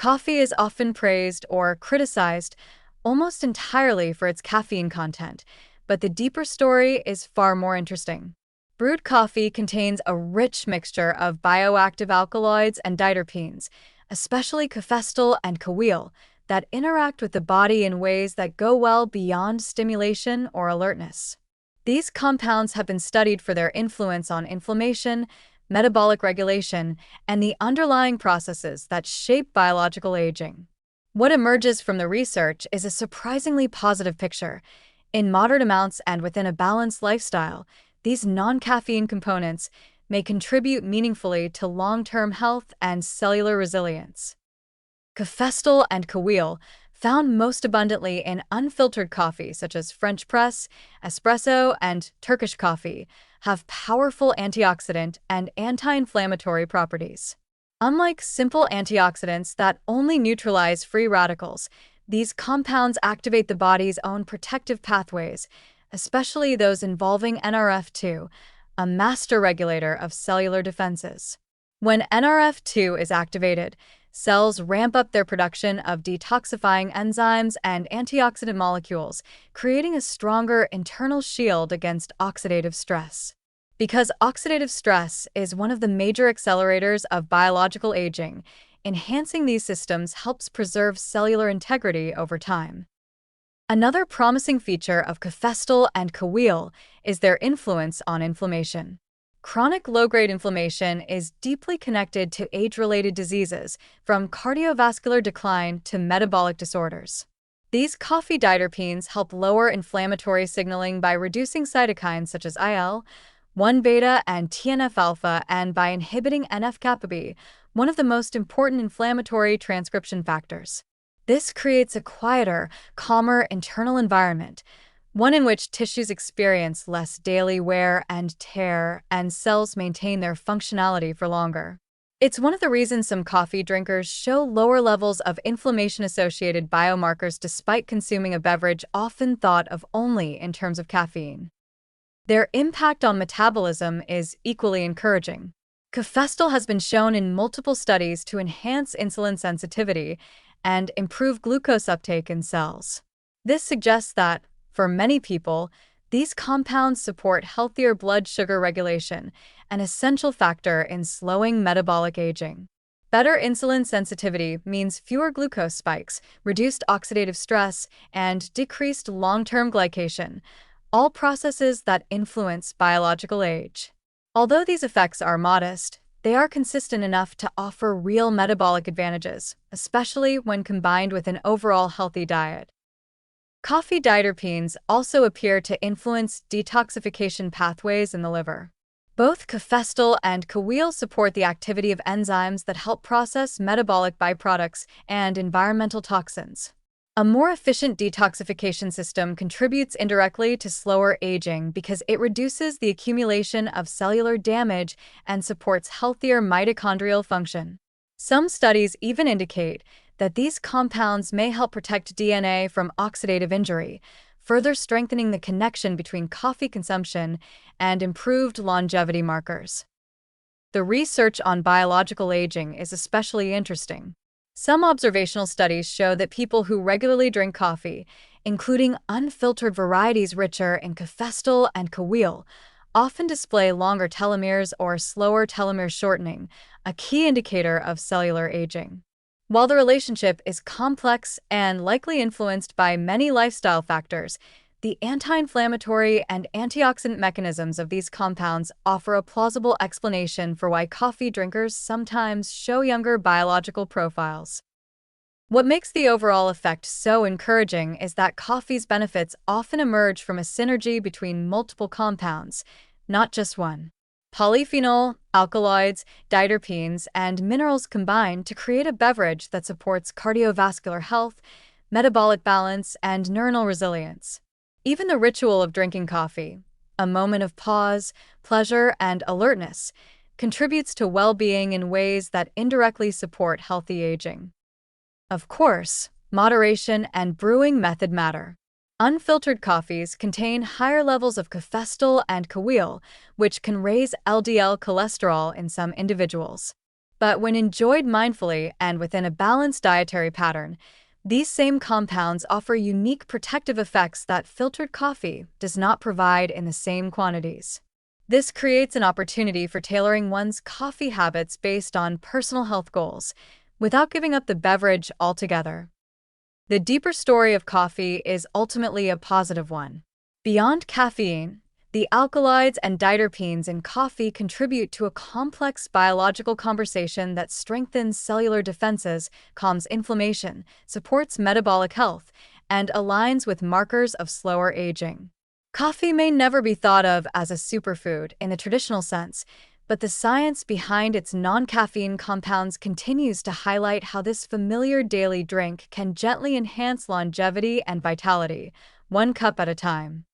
Coffee is often praised or criticized almost entirely for its caffeine content, but the deeper story is far more interesting. Brewed coffee contains a rich mixture of bioactive alkaloids and diterpenes, especially caffeine and caffeine, that interact with the body in ways that go well beyond stimulation or alertness. These compounds have been studied for their influence on inflammation, metabolic regulation, and the underlying processes that shape biological aging. What emerges from the research is a surprisingly positive picture. In moderate amounts and within a balanced lifestyle, these non-caffeine components may contribute meaningfully to long-term health and cellular resilience. Caffeine and caffeine, found most abundantly in unfiltered coffee such as French press, espresso, and Turkish coffee, have powerful antioxidant and anti-inflammatory properties. Unlike simple antioxidants that only neutralize free radicals, these compounds activate the body's own protective pathways, especially those involving NRF2, a master regulator of cellular defenses. When NRF2 is activated, cells ramp up their production of detoxifying enzymes and antioxidant molecules, creating a stronger internal shield against oxidative stress. Because oxidative stress is one of the major accelerators of biological aging, enhancing these systems helps preserve cellular integrity over time. Another promising feature of caffeine and caffeine is their influence on inflammation. Chronic low-grade inflammation is deeply connected to age-related diseases, from cardiovascular decline to metabolic disorders. These coffee diterpenes help lower inflammatory signaling by reducing cytokines such as IL-1β and TNF-alpha, and by inhibiting NF-kappa B, one of the most important inflammatory transcription factors. This creates a quieter, calmer internal environment, one in which tissues experience less daily wear and tear, and cells maintain their functionality for longer. It's one of the reasons some coffee drinkers show lower levels of inflammation-associated biomarkers despite consuming a beverage often thought of only in terms of caffeine. Their impact on metabolism is equally encouraging. Caffeine has been shown in multiple studies to enhance insulin sensitivity and improve glucose uptake in cells. This suggests that, for many people, these compounds support healthier blood sugar regulation, an essential factor in slowing metabolic aging. Better insulin sensitivity means fewer glucose spikes, reduced oxidative stress, and decreased long-term glycation, all processes that influence biological age. Although these effects are modest, they are consistent enough to offer real metabolic advantages, especially when combined with an overall healthy diet. Coffee diterpenes also appear to influence detoxification pathways in the liver. Both caffeine and caffeine support the activity of enzymes that help process metabolic byproducts and environmental toxins. A more efficient detoxification system contributes indirectly to slower aging because it reduces the accumulation of cellular damage and supports healthier mitochondrial function. Some studies even indicate that these compounds may help protect DNA from oxidative injury, further strengthening the connection between coffee consumption and improved longevity markers. The research on biological aging is especially interesting. Some observational studies show that people who regularly drink coffee, including unfiltered varieties richer in caffeine and caffeine, often display longer telomeres or slower telomere shortening, a key indicator of cellular aging. While the relationship is complex and likely influenced by many lifestyle factors, the anti-inflammatory and antioxidant mechanisms of these compounds offer a plausible explanation for why coffee drinkers sometimes show younger biological profiles. What makes the overall effect so encouraging is that coffee's benefits often emerge from a synergy between multiple compounds, not just one. Polyphenol, alkaloids, diterpenes, and minerals combine to create a beverage that supports cardiovascular health, metabolic balance, and neuronal resilience. Even the ritual of drinking coffee, a moment of pause, pleasure, and alertness, contributes to well-being in ways that indirectly support healthy aging. Of course, moderation and brewing method matter. Unfiltered coffees contain higher levels of caffeine and caffeine, which can raise LDL cholesterol in some individuals. But when enjoyed mindfully and within a balanced dietary pattern, these same compounds offer unique protective effects that filtered coffee does not provide in the same quantities. This creates an opportunity for tailoring one's coffee habits based on personal health goals, without giving up the beverage altogether. The deeper story of coffee is ultimately a positive one. Beyond caffeine, the alkaloids and diterpenes in coffee contribute to a complex biological conversation that strengthens cellular defenses, calms inflammation, supports metabolic health, and aligns with markers of slower aging. Coffee may never be thought of as a superfood in the traditional sense, but the science behind its non-caffeine compounds continues to highlight how this familiar daily drink can gently enhance longevity and vitality, one cup at a time.